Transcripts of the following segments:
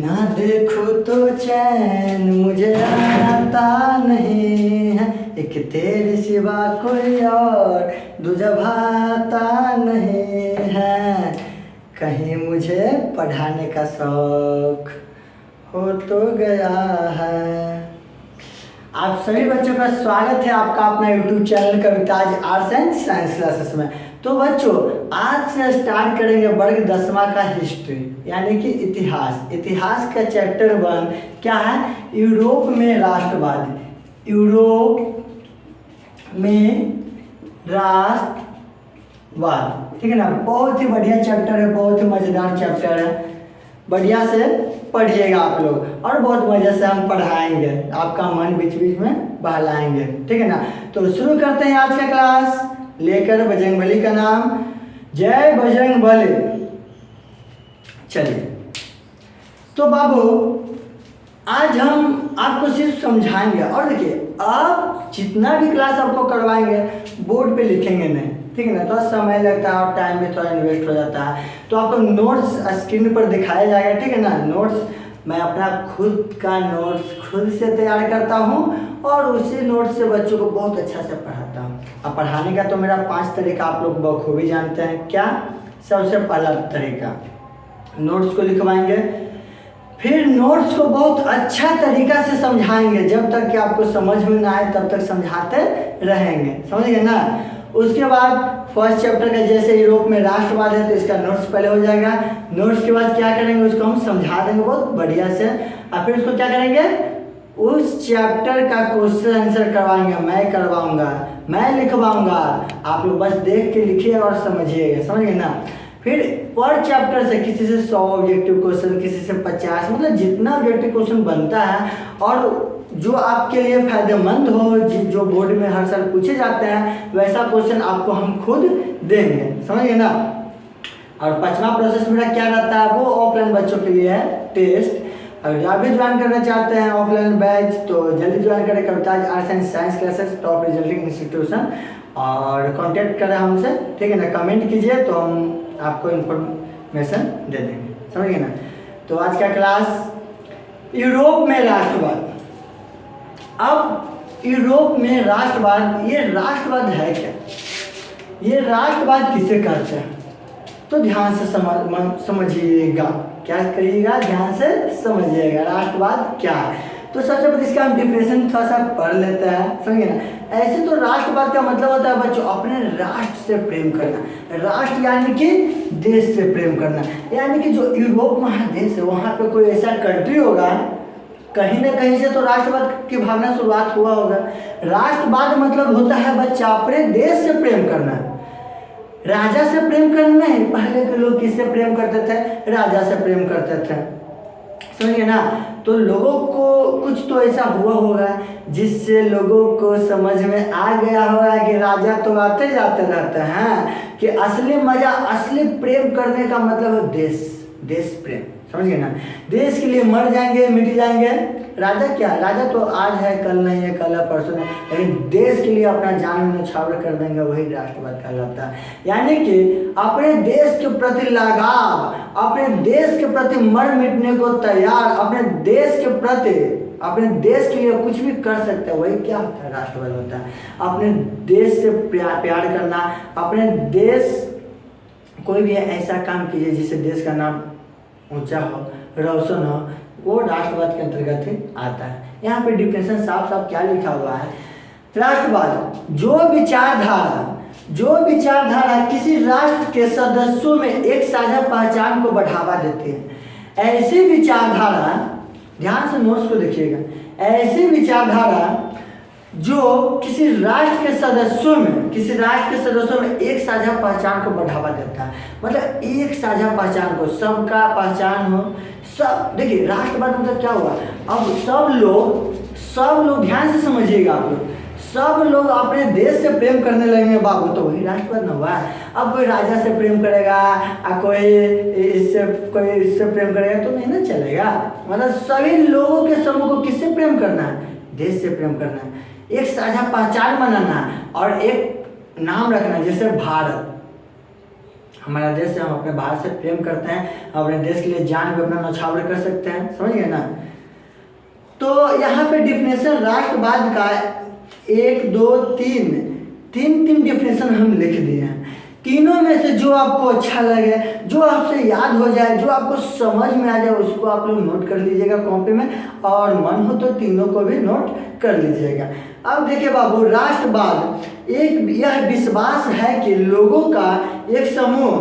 ना देखो तो चैन मुझे आता नहीं है, एक तेरे सिवा कोई और दूजा भाता नहीं है, कहीं मुझे पढ़ाने का शौक हो तो गया है। आप सभी बच्चों का स्वागत है आपका अपना YouTube channel Kavita's arts and science classes में। तो बच्चों आज से स्टार्ट करेंगे वर्ग 10वां का हिस्ट्री यानी कि इतिहास। इतिहास का चैप्टर 1 क्या है? यूरोप में राष्ट्रवाद। यूरोप में राष्ट्रवाद, ठीक है ना। बहुत ही बढ़िया चैप्टर है, बहुत ही मजेदार चैप्टर है। बढ़िया से पढ़िएगा आप लोग और बहुत मजे से हम पढ़ाएंगे, आपका मन बीच बीच में बहलाएंगे, ठीक है ना। तो शुरू करते हैं आज का क्लास लेकर बजरंगबली का नाम। जय बजरंगबली। चलिए तो बाबू आज हम आपको सिर्फ समझाएंगे और देखिए आप जितना भी क्लास आपको करवाएंगे बोर्ड पे लिखेंगे नहीं, ठीक है ना। थोड़ा समय लगता है और टाइम भी थोड़ा इन्वेस्ट हो जाता है। तो आपको नोट्स स्क्रीन पर दिखाया जाएगा, ठीक है ना। नोट्स मैं अपना खुद का नोट्स खुद से तैयार करता हूँ और उसी नोट्स से बच्चों को बहुत अच्छा से पढ़ाता हूँ। अब पढ़ाने का तो मेरा 5 तरीका आप लोग बखूबी जानते हैं। क्या? सबसे पहला तरीका नोट्स को लिखवाएंगे, फिर नोट्स को बहुत अच्छा तरीका से समझाएंगे, जब तक कि आपको समझ में ना आए तब तक समझाते रहेंगे, समझ गए ना। उसके बाद फर्स्ट चैप्टर का जैसे यूरोप में राष्ट्रवाद है तो इसका नोट्स पहले हो जाएगा। नोट्स के बाद क्या करेंगे, उसको हम समझा देंगे बहुत बढ़िया से और फिर उसको क्या करेंगे, उस चैप्टर का क्वेश्चन आंसर करवाएंगे। मैं करवाऊंगा, मैं लिखवाऊंगा, आप लोग बस देख के लिखिए और समझिएगा, समझ गए ना। फिर पर चैप्टर से किसी से 100 ऑब्जेक्टिव क्वेश्चन, किसी से 50, मतलब जितना ऑब्जेक्टिव क्वेश्चन बनता है और जो आपके लिए फायदेमंद हो, जो बोर्ड में हर साल पूछे जाते हैं वैसा क्वेश्चन आपको हम खुद देंगे, समझिए ना। और 5वां प्रोसेस मेरा क्या रहता है, वो ऑफलाइन बच्चों के लिए है टेस्ट। अगर आप भी ज्वाइन करना चाहते हैं ऑफलाइन बैच तो जल्दी ज्वाइन करें Kavita's arts and science classes, top resulting institution, और कांटेक्ट करें हमसे, ठीक है ना। कमेंट कीजिए तो हम आपको इन्फॉर्मेशन दे देंगे, समझिए ना। तो आज का क्लास यूरोप में राष्ट्रवाद। अब यूरोप में राष्ट्रवाद, ये राष्ट्रवाद है क्या, ये राष्ट्रवाद किसे कहते हैं, तो ध्यान से समझिएगा। क्या करिएगा, ध्यान से समझिएगा राष्ट्रवाद क्या है। तो सबसे पहले इसका हम डिफिनेशन थोड़ा सा पढ़ लेते हैं, समझिए ना। ऐसे तो राष्ट्रवाद का मतलब होता है बच्चों अपने राष्ट्र से प्रेम करना। राष्ट्र यानी कि देश से प्रेम करना, यानी कि जो यूरोप महादेश है वहाँ पे कोई ऐसा कंट्री होगा, कहीं ना कहीं से तो राष्ट्रवाद की भावना शुरुआत हुआ होगा। राष्ट्रवाद मतलब होता है बच्चा अपने देश से प्रेम करना, राजा से प्रेम करना नहीं। पहले के लोग किससे प्रेम करते थे, राजा से प्रेम करते थे, समझिए ना। तो लोगों को कुछ तो ऐसा हुआ होगा जिससे लोगों को समझ में आ गया होगा कि राजा तो आते जाते रहते हैं, कि असली मजा, असली प्रेम करने का मतलब है देश प्रेम, समझ गए ना। देश के लिए मर जाएंगे, मिट जाएंगे। राजा क्या, राजा तो आज है कल नहीं है, कल है परसों नहीं, लेकिन देश के लिए अपना जान न्यौछावर कर देंगे, वही राष्ट्रवाद कहलाता है। यानी कि अपने देश के प्रति लगाव, अपने देश के प्रति मर मिटने को तैयार, अपने देश के प्रति, अपने देश के लिए कुछ भी कर सकते हैं, वही क्या होता है, राष्ट्रवाद होता है। अपने देश से प्यार करना, अपने देश, कोई भी ऐसा काम कीजिए जिससे देश का नाम ऊंचा हो, रोशन हो, वो राष्ट्रवाद के अंतर्गत ही आता है। यहाँ पे डिफिनेशन साफ साफ क्या लिखा हुआ है, राष्ट्रवाद जो विचारधारा किसी राष्ट्र के सदस्यों में एक साझा पहचान को बढ़ावा देती है। ऐसी विचारधारा, ध्यान से नोट्स को देखिएगा, ऐसी विचारधारा जो किसी राष्ट्र के सदस्यों में एक साझा पहचान को बढ़ावा देता है। मतलब एक साझा पहचान को, सबका पहचान हो, सब। देखिए राष्ट्रवाद मतलब क्या हुआ, अब सब लोग ध्यान से समझिएगा आप लोग, सब लोग अपने देश से प्रेम करने लगेंगे बाबू, तो वही राष्ट्रवाद न हुआ। अब कोई राजा से प्रेम करेगा, कोई इससे प्रेम करेगा तो नहीं ना चलेगा। मतलब सभी लोगों के समूह को किससे प्रेम करना है, देश से प्रेम करना है, एक साझा पहचान बनाना और एक नाम रखना, जैसे भारत। हमारा देश है, हम अपने भारत से प्रेम करते हैं, अपने देश के लिए जान भी अपना न्यौछावर कर सकते हैं, समझ गए ना। तो यहाँ पे डिफिनेशन राष्ट्रवाद का 1 2 3 डिफिनेशन हम लिख दिए हैं। तीनों में से जो आपको अच्छा लगे, जो आपसे याद हो जाए, जो आपको समझ में आ जाए, उसको आप लोग नोट कर लीजिएगा कॉपी में, और मन हो तो तीनों को भी नोट कर लीजिएगा। अब देखिए बाबू, राष्ट्रवाद एक यह विश्वास है कि लोगों का एक समूह,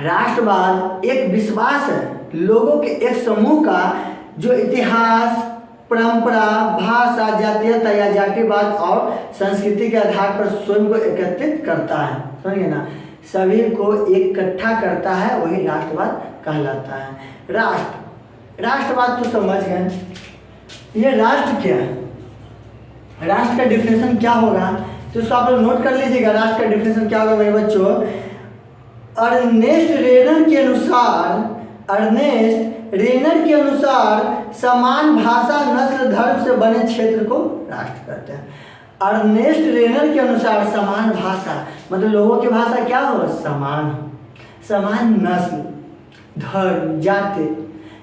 राष्ट्रवाद एक विश्वास है लोगों के एक समूह का जो इतिहास, परंपरा, भाषा, जातीयता या जातिवाद और संस्कृति के आधार पर स्वयं को एकत्रित करता है, समझिए ना, सभी को इकट्ठा करता है, वही राष्ट्रवाद कहलाता है। राष्ट्रवाद तो समझ गए। ये राष्ट्र क्या है, राष्ट्र का डिफिनेशन क्या होगा, तो उसको आप लोग नोट कर लीजिएगा। राष्ट्र का डिफिनेशन क्या होगा मेरे बच्चों, अर्नेस्ट रेनर के अनुसार समान भाषा, नस्ल, धर्म से बने क्षेत्र को राष्ट्र कहते हैं। अर्नेस्ट रेनर के अनुसार समान भाषा मतलब लोगों की भाषा क्या हो, समान नस्ल, धर्म, जाति,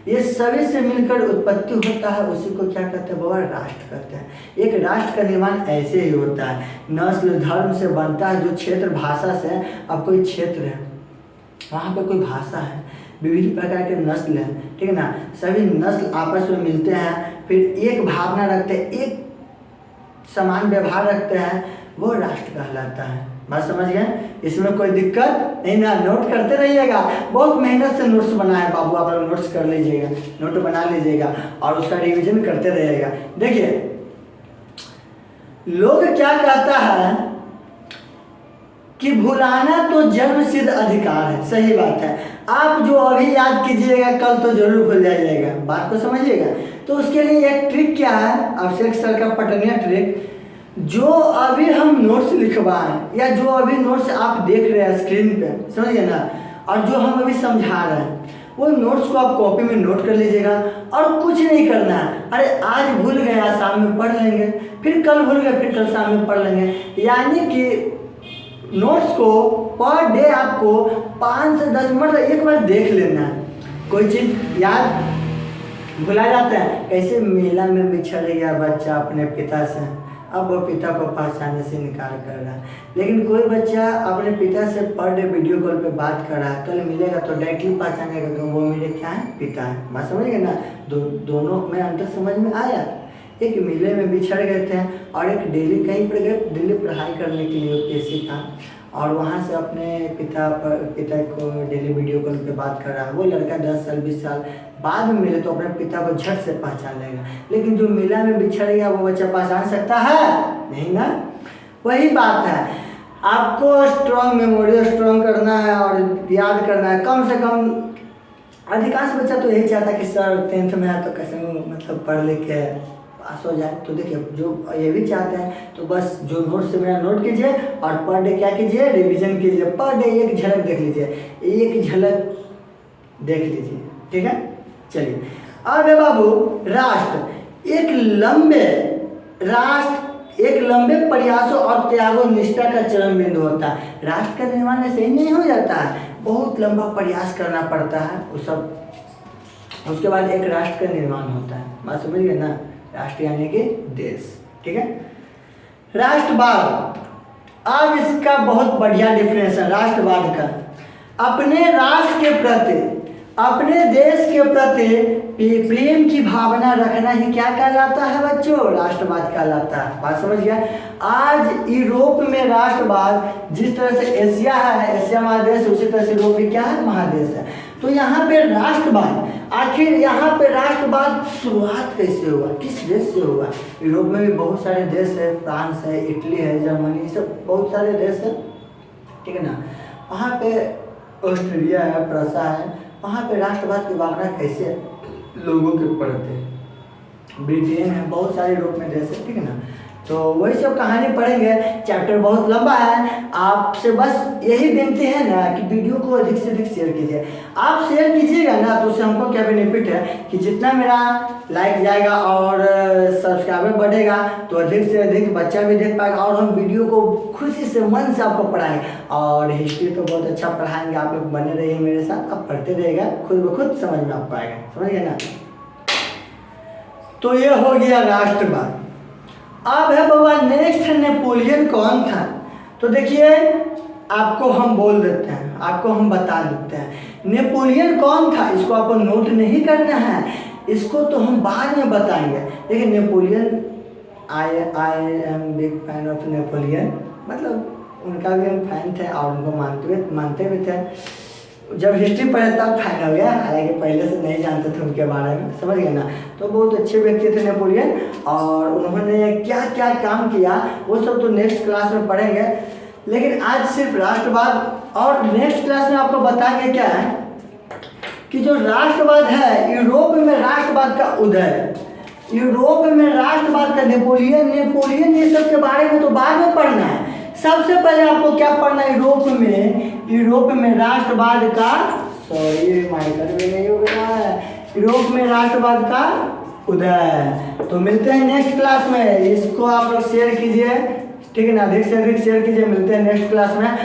ये सभी से मिलकर उत्पत्ति होता है, उसी को क्या कहते हैं बाबा, राष्ट्र कहते हैं। एक राष्ट्र का निर्माण ऐसे ही होता है, नस्ल धर्म से बनता है, जो क्षेत्र भाषा से, अब कोई क्षेत्र है वहाँ पे कोई भाषा है, विभिन्न प्रकार के नस्ल हैं, ठीक है ना, सभी नस्ल आपस में मिलते हैं, फिर एक भावना रखते हैं, एक समान व्यवहार रखते हैं, वो राष्ट्र कहलाता है। बात समझ गए, इसमें कोई दिक्कत नहीं ना, नोट करते रहिएगा। बहुत मेहनत से नोट्स बनाए बाबू, आप लोग नोट्स कर लीजिएगा, नोट बना लीजिएगा और उसका रिवीजन करते रहिएगा। देखिए, लोग क्या कहता है कि भुलाना तो जन्म सिद्ध अधिकार है, सही बात है। आप जो अभी याद कीजिएगा कल तो जरूर भूल जाइएगा, बात को समझिएगा। तो उसके लिए एक ट्रिक क्या है, अभिषेक सर का पटनिया ट्रिक, जो अभी हम नोट्स लिखवाएं या जो अभी नोट्स आप देख रहे हैं स्क्रीन पे, समझिए ना, और जो हम अभी समझा रहे हैं, वो नोट्स को आप कॉपी में नोट कर लीजिएगा और कुछ नहीं करना है। अरे आज भूल गया, शाम में पढ़ लेंगे, फिर कल भूल गए, फिर कल शाम में पढ़ लेंगे। यानी कि नोट्स को पर डे आपको 5 से 10 मिनट एक बार देख लेना है। कोई चीज़ याद भुला जाता है, कैसे मेला में बिछड़ गया बच्चा अपने पिता से, अब वो पिता को पहचानने से इनकार कर रहा है। लेकिन कोई बच्चा अपने पिता से पर डे वीडियो कॉल पे बात कर रहा है, कल मिलेगा तो डायरेक्टली पहचानेगा कि वो मेरे क्या है, पिता है। बात समझिए ना, दोनों में अंतर समझ में आया। एक मेले में बिछड़ गए थे और एक डेली कहीं पर गए, दिल्ली पढ़ाई करने के लिए यूपीएससी का, और वहाँ से अपने पिता को डेली वीडियो कॉल पे बात कर रहा है। वो लड़का 10 साल 20 साल बाद में मिले तो अपने पिता को झट से पहचान लेगा, लेकिन जो मेला में बिछड़ गया वो बच्चा पहचान सकता है नहीं ना। वही बात है, आपको स्ट्रॉन्ग मेमोरी स्ट्रॉन्ग करना है और याद करना है। कम से कम अधिकांश बच्चा तो यही चाहता है कि सर 10th में है तो कैसे मतलब पढ़ लिख के पास हो जाए। तो देखिए, जो ये भी चाहते हैं तो बस जो नोट से मेरा नोट कीजिए और पर डे क्या कीजिए, रिवीजन कीजिए। पर डे एक झलक देख लीजिए, एक झलक देख लीजिए, ठीक है। चलिए अब है बाबू, राष्ट्र एक लंबे प्रयासों और त्यागों निष्ठा का चरम बिंदु होता है। राष्ट्र का निर्माण ऐसे ही नहीं हो जाता है, बहुत लंबा प्रयास करना पड़ता है, वो सब उसके बाद एक राष्ट्र का निर्माण होता है। बात समझ गए ना, राष्ट्र यानी कि देश, ठीक है। राष्ट्रवाद, अब इसका बहुत बढ़िया डिफिनेशन राष्ट्रवाद का, अपने राष्ट्र के प्रति, अपने देश के प्रति प्रेम की भावना रखना ही क्या कहलाता है बच्चों, राष्ट्रवाद कहलाता है। बात समझ गया। आज यूरोप में राष्ट्रवाद, जिस तरह से एशिया है, एशिया महादेश, उसी तरह से यूरोप भी क्या है, महादेश है। तो यहाँ पे राष्ट्रवाद, आखिर यहाँ पे राष्ट्रवाद शुरुआत कैसे हुआ, किस देश से हुआ। यूरोप में भी बहुत सारे देश है, फ्रांस है, इटली है, जर्मनी, सब बहुत सारे देश है, ठीक है ना। वहाँ पे ऑस्ट्रेलिया है, प्रसा है, वहाँ पे राष्ट्रवाद की भावना कैसे लोगों के प्रति, ब्रिटेन है, बहुत सारे यूरोप में देश है, ठीक है ना। तो वही सब कहानी पढ़ेंगे। चैप्टर बहुत लंबा है। आपसे बस यही विनती है ना कि वीडियो को अधिक से अधिक शेयर कीजिए। आप शेयर कीजिएगा ना तो उससे हमको क्या बेनिफिट है कि जितना मेरा लाइक जाएगा और सब्सक्राइबर बढ़ेगा तो अधिक से अधिक बच्चा भी देख पाएगा और हम वीडियो को खुशी से मन से आपको पढ़ाएंगे। और हिस्ट्री तो बहुत अच्छा पढ़ाएंगे, आप लोग बने रहिए मेरे साथ, आप पढ़ते रहिएगा, खुद ब खुद समझ में आपको आएगा। समझ गए ना। तो ये हो गया राष्ट्रवाद। अब है बाबा नेक्स्ट नेपोलियन कौन था। तो देखिए आपको हम बोल देते हैं, आपको हम बता देते हैं नेपोलियन कौन था। इसको आपको नोट नहीं करना है, इसको तो हम बाद में बताएंगे। देखिए Napoleon, I am big fan of Napoleon, मतलब उनका भी हम फैन थे और उनको मानते भी थे। जब हिस्ट्री पढ़े तब फाइन हो गया, हालांकि पहले से नहीं जानते थे उनके बारे में। समझ गए ना। तो बहुत अच्छे व्यक्ति थे नेपोलियन और उन्होंने क्या क्या काम किया वो सब तो नेक्स्ट क्लास में पढ़ेंगे। लेकिन आज सिर्फ राष्ट्रवाद, और नेक्स्ट क्लास में आपको बताएंगे क्या है कि जो राष्ट्रवाद है, यूरोप में राष्ट्रवाद का उदय, यूरोप में राष्ट्रवाद का नेपोलियन ये सब के बारे में तो बाद में पढ़ना है। सबसे पहले आपको क्या पढ़ना है, यूरोप में राष्ट्रवाद का, सॉरी माइकर भी नहीं हो रहा है, यूरोप में राष्ट्रवाद का उदय। तो मिलते हैं नेक्स्ट क्लास में। इसको आप लोग शेयर कीजिए, ठीक है ना, अधिक से अधिक शेयर कीजिए। मिलते हैं नेक्स्ट क्लास में।